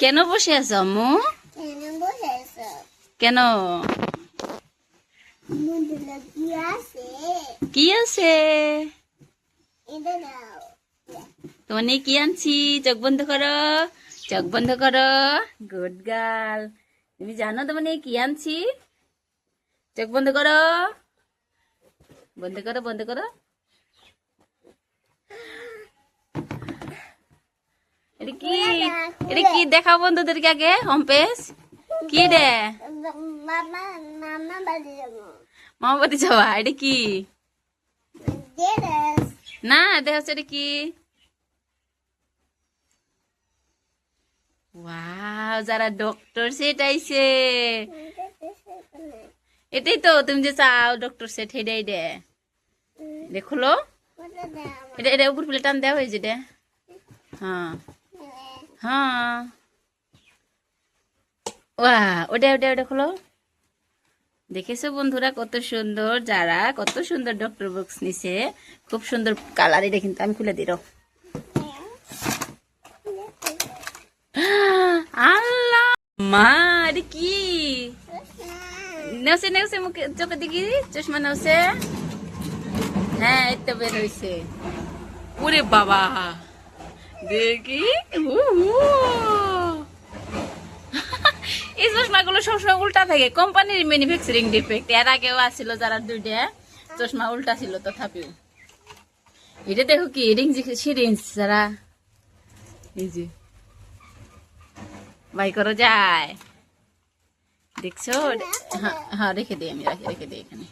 কেন বসে আছো আম্মু? কেন? কি আছে? তোমার নিয়ে কি আনছি? চোখ বন্ধ করো, চোখ বন্ধ করো। Good girl. তুমি জানো তোমার নিয়ে কি আনছি? চোখ বন্ধ করো, বন্ধ করো, বন্ধ করো। এটা কি? এটা কি দেখাও বন্ধুদেরকে আগে। হোম পেজ কি রে? মামা বাড়ি যাওয়া? এটা কি? না দেখা হচ্ছে এটা কি? ওয়াও, যারা ডক্টর সেট আইছে। এটাই তো তুমি যে চাও, ডক্টর সেট। হেডাই দে দেখলো। এটা এটা উপর প্লেট টান দেওয়া হয়েছে দে। হ্যাঁ হ্যাঁ, ওয়া, ওটা ওটা ওটা খোলো। দেখেছো বন্ধুরা কত সুন্দর, যারা কত সুন্দর ডক্টর বক্স নিছে। খুব সুন্দর কালার। এটা কিন্তু আমি খুলে দিল। আল্লাহ মা, এটা কি? নেওছে নেওছে, মুখে চোখে দেখি চশমা নেওছে। হ্যাঁ, এই তো বের হয়েছে। ওরে বাবা, দেখি। এই চশমাগুলো সবসময় উল্টা থাকে, কোম্পানির ম্যানুফ্যাকচারিং ডিফেক্ট। এর আগেও আসছিল যারা দুইটা চশমা উল্টা ছিল, তথাপিও। এটা দেখো কি সিরিঞ্জ, যারা এই যে বাই করো যায়, দেখছো? হ্যাঁ হ্যাঁ, রেখে দিই আমি, রেখে দিই এখানে।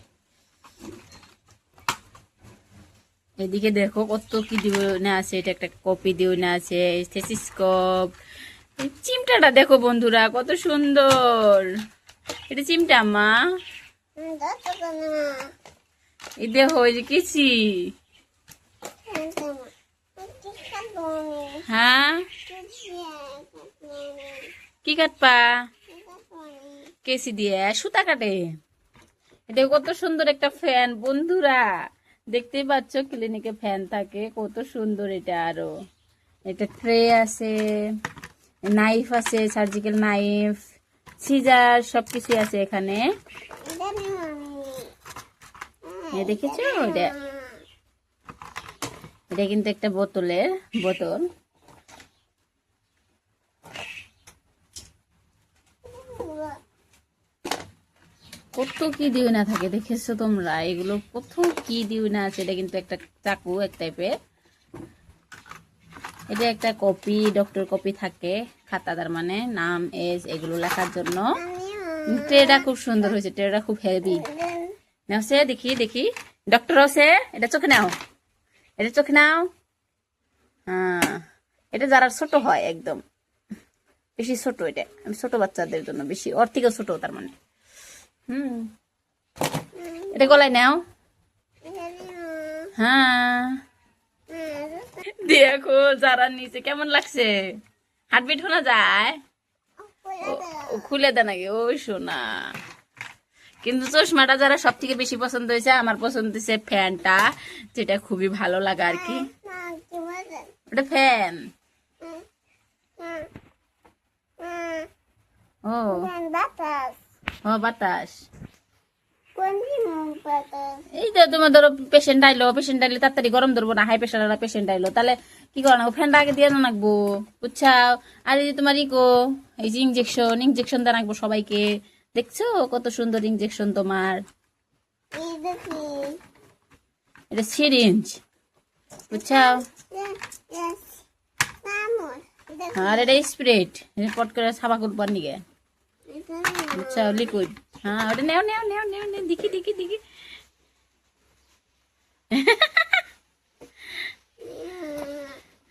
এদিকে দেখো কত কি দিব না আছে। এটা একটা কপি দিও না আছে, স্টেথিস্কোপ। চিমটাটা দেখো বন্ধুরা কত সুন্দর। এটা চিমটা মা। এই দেখো, এই যে কিছি। হ্যাঁ, কি কাটপা? কেসি দিয়ে সুতা কাটে। এটা কত সুন্দর একটা ফ্যান বন্ধুরা, দেখতেই পাচ্ছ। ক্লিনিকে ফ্যান থাকে, কত সুন্দর এটা। আরো এটা ট্রে আছে, নাইফ আছে, সার্জিক্যাল নাইফ, সিজার, সবকিছু আছে এখানে। দেখেছো? এটা এটা কিন্তু একটা বোতলের বোতল। কত কি দিও না থাকে, দেখেছো তোমরা? এগুলো কত কি দিও না আছে। এটা কিন্তু একটা চাকু এক টাইপের। এটা একটা কপি, ডক্টর কপি থাকে, খাতা, তার মানে নাম, এজ, এগুলো লেখার জন্য। ট্রেটা খুব সুন্দর হয়েছে, ট্রেটা খুব হেভি। নেওছে দেখি দেখি, ডক্টর আছে। এটা চোখে নাও, এটা চোখে নাও। হ্যাঁ, এটা যারা ছোট হয় একদম, বেশি ছোট। এটা ছোট বাচ্চাদের জন্য, বেশি ওর থেকে ছোট, তার মানে। এটা গলায় নাও। হ্যাঁ, দেখো যারা নিচে কেমন লাগছে। হার্টবিট শোনা যায়? ও খুলে দেয় নাকি? ওই শোনা। কিন্তু চশমাটা যারা সব থেকে বেশি পছন্দ হয়েছে, আমার পছন্দ হয়েছে ফ্যানটা, যেটা খুবই ভালো লাগে আর কি। ওটা ফ্যান। ও ও, বাতাস। এই তো তোমার ধরো পেশেন্ট আইলো, তাড়াতাড়ি গরম ধরবো না, হাই প্রেশার পেশেন্ট আইলো, তাহলে কি করো? ফ্যানটা আগে দিয়ে রাখবো, বুঝছাও? আর এই যে তোমার এই যে ইঞ্জেকশন দিয়ে রাখবো সবাইকে। দেখছো কত সুন্দর ইঞ্জেকশন তোমার? এটা সিরিঞ্জ, বুঝছাও? আর এটা স্প্রেড, পট করে ছাপা করবার নিগে, বুঝছাও? লিকুইড। হ্যাঁ, ওটা নেও নেও নেও নেও নেও, দেখি দেখি দেখি।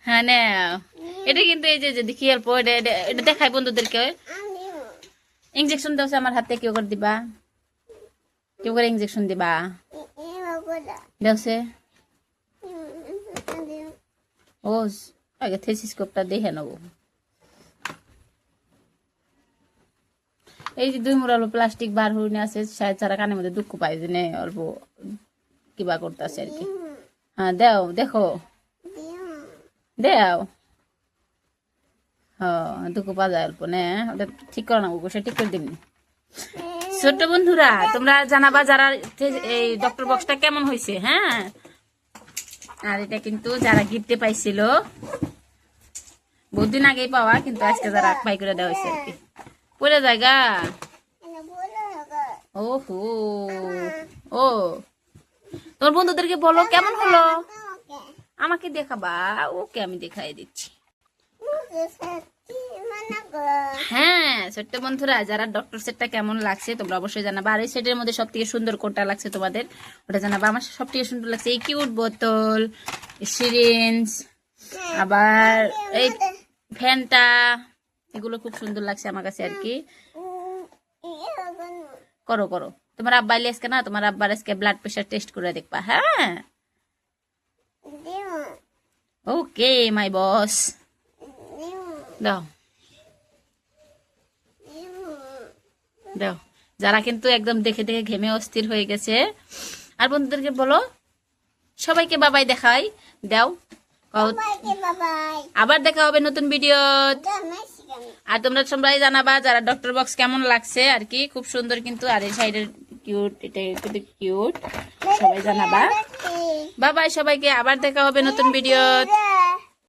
হ্যাঁ নেও। এটা কিন্তু এই যে দেখি অল্প, এটা দেখাই বন্ধুদেরকে। ইঞ্জেকশন দেওয়া আমার হাতে, কেউ করে দিবা, কেউ করে ইঞ্জেকশন দিবা দেওছে। ও, আগে থেসিস্কোপটা দেখে নেবো। এই যে দুই মুড়ালো প্লাস্টিক বার হইনে আছে, সারা কানের মধ্যে দুঃখ পাই যে অল্প কিবা করতেছে আর কি। হ্যাঁ দেও, দেখো দেও। দুঃখ পাওয়া যায় অল্প নে, ওটা ঠিক করো না, সে ঠিক করে দিবনি। ছোট্ট বন্ধুরা তোমরা জানাবা যারা এই ডক্টর বক্সটা কেমন হয়েছে। হ্যাঁ, আর এটা কিন্তু যারা গিফটে পাইছিল বহুদিন আগেই পাওয়া, কিন্তু আজকে যারা বাই করে দেওয়া হয়েছে আর কি। পুরো জায়গা ওহো, ও তোমার বন্ধুদেরকে বলো কেমন হলো, আমাকে দেখাবা। ওকে আমি দেখাই দিচ্ছি। হ্যাঁ ছোট্ট বন্ধুরা যারা ডক্টর সেটটা কেমন লাগছে তোমরা অবশ্যই জানাবা। আর এই সেটের মধ্যে সব থেকে সুন্দর কোনটা লাগছে তোমাদের ওটা জানাবা। আমার সব থেকে সুন্দর লাগছে এই কিউট বোতল, সিরিঞ্জ, আবার এই ফ্যানটা, এগুলো খুব সুন্দর লাগছে আমার কাছে আর কি। করো করো, তোমার আব্বা এলে আজকে না, তোমার আব্বার আজকে ব্লাড প্রেশার টেস্ট করে দেখবা। হ্যাঁ ওকে মাই বস, দাও দাও। যারা কিন্তু একদম দেখে দেখে ঘেমে অস্থির হয়ে গেছে, আর বন্ধুদেরকে বলো সবাইকে বাবাই দেখাই দাও। আবার দেখা হবে নতুন ভিডিও। আর তোমরা সবাই জানাবা যারা ডক্টর বক্স কেমন লাগছে আর কি, খুব সুন্দর কিন্তু। আর এই সাইডের কিউট, এটা কিন্তু কিউট, সবাই জানাবা। বাবাই সবাইকে, আবার দেখা হবে নতুন ভিডিও।